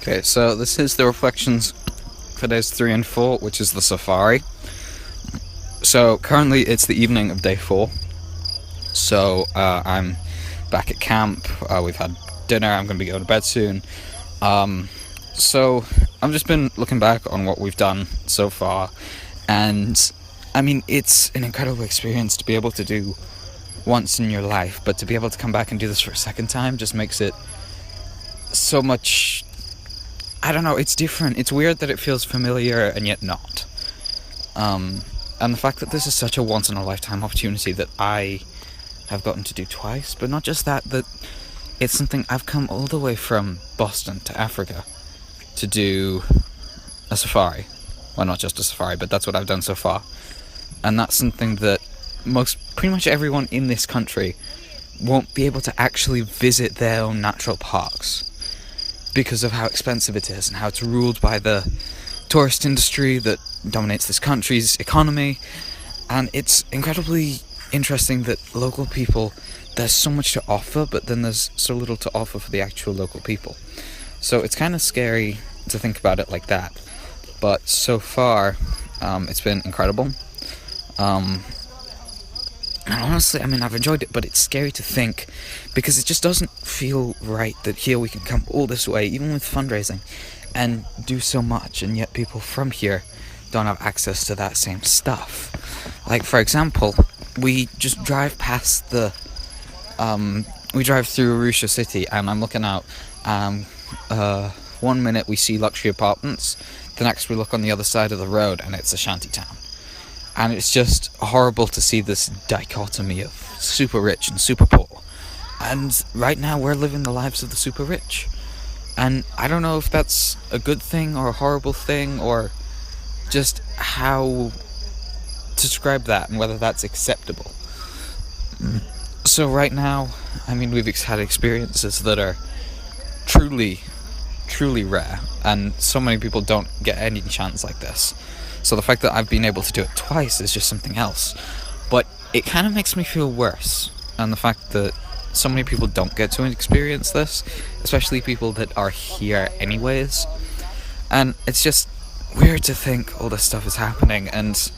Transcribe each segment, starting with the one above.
Okay, so this is the reflections for days 3 and 4, which is the safari. So currently it's the evening of day 4. So I'm back at camp. We've had dinner. I'm going to be going to bed soon. So I've just been looking back on what we've done so far, and I mean, it's an incredible experience to be able to do once in your life, but to be able to come back and do this for a second time just makes it so much. I don't know, it's different. It's weird that it feels familiar and yet not. And the fact that this is such a once-in-a-lifetime opportunity that I have gotten to do twice, but not just that it's something I've come all the way from Boston to Africa to do a safari. Well, not just a safari, but that's what I've done so far. And that's something that pretty much everyone in this country won't be able to actually visit their own natural parks because of how expensive it is and how it's ruled by the tourist industry that dominates this country's economy. And it's incredibly interesting that local people, there's so much to offer, but then there's so little to offer for the actual local people. So it's kind of scary to think about it like that. But so far, it's been incredible. And honestly, I mean, I've enjoyed it, but it's scary to think because it just doesn't feel right that here we can come all this way, even with fundraising, and do so much, and yet people from here don't have access to that same stuff. Like, for example, we just drive past we drive through Arusha city, and I'm looking out, 1 minute we see luxury apartments, the next we look on the other side of the road and it's a shanty town. And it's just horrible to see this dichotomy of super rich and super poor. And right now we're living the lives of the super rich. And I don't know if that's a good thing or a horrible thing, or just how to describe that and whether that's acceptable. So right now, I mean, we've had experiences that are truly rare, and so many people don't get any chance like this. So the fact that I've been able to do it twice is just something else. But it kind of makes me feel worse, and the fact that so many people don't get to experience this, especially people that are here anyways. And it's just weird to think all this stuff is happening. And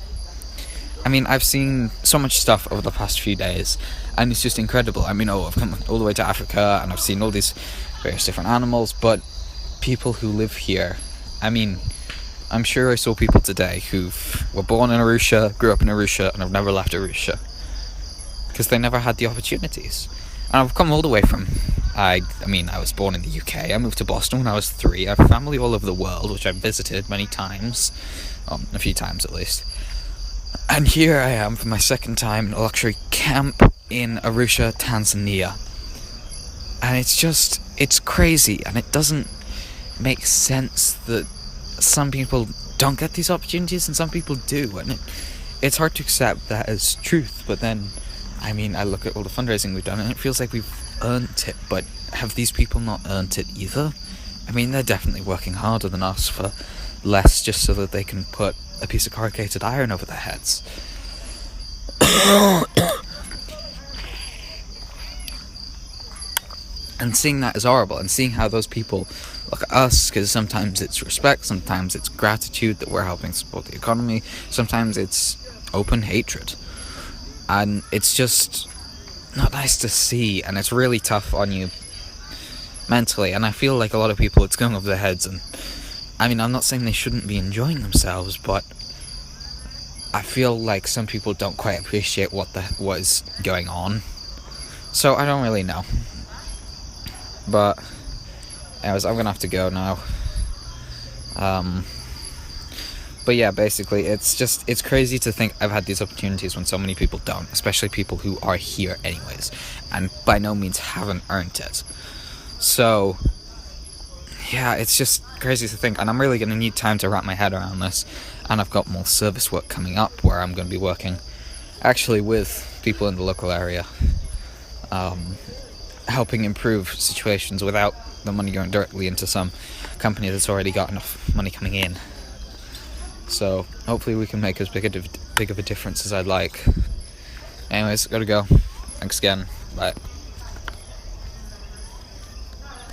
I mean, I've seen so much stuff over the past few days, and it's just incredible. I mean, I've come all the way to Africa, and I've seen all these various different animals, but people who live here, I mean, I'm sure I saw people today who were born in Arusha, grew up in Arusha, and have never left Arusha because they never had the opportunities. And I've come all the way from, I mean, I was born in the UK, I moved to Boston when I was 3, I have family all over the world, which I've visited many times, a few times at least. And here I am for my second time in a luxury camp in Arusha, Tanzania. And it's crazy, and it doesn't make sense that some people don't get these opportunities and some people do, and it's hard to accept that as truth. But then, I mean, I look at all the fundraising we've done and it feels like we've earned it, but have these people not earned it either? I mean, they're definitely working harder than us for less just so that they can put a piece of corrugated iron over their heads. And seeing that is horrible, and seeing how those people look at us, because sometimes it's respect, sometimes it's gratitude that we're helping support the economy, sometimes it's open hatred. And it's just not nice to see, and it's really tough on you mentally. And I feel like a lot of people, it's going over their heads. And I mean, I'm not saying they shouldn't be enjoying themselves, but I feel like some people don't quite appreciate what is going on. So I don't really know. But anyways, I'm gonna have to go now. But yeah, basically, it's crazy to think I've had these opportunities when so many people don't, especially people who are here anyways, and by no means haven't earned it. So yeah, it's just crazy to think, and I'm really gonna need time to wrap my head around this. And I've got more service work coming up where I'm gonna be working actually with people in the local area, helping improve situations without the money going directly into some company that's already got enough money coming in. So hopefully we can make as big of a difference as I'd like. Anyways, gotta go. Thanks again. Bye.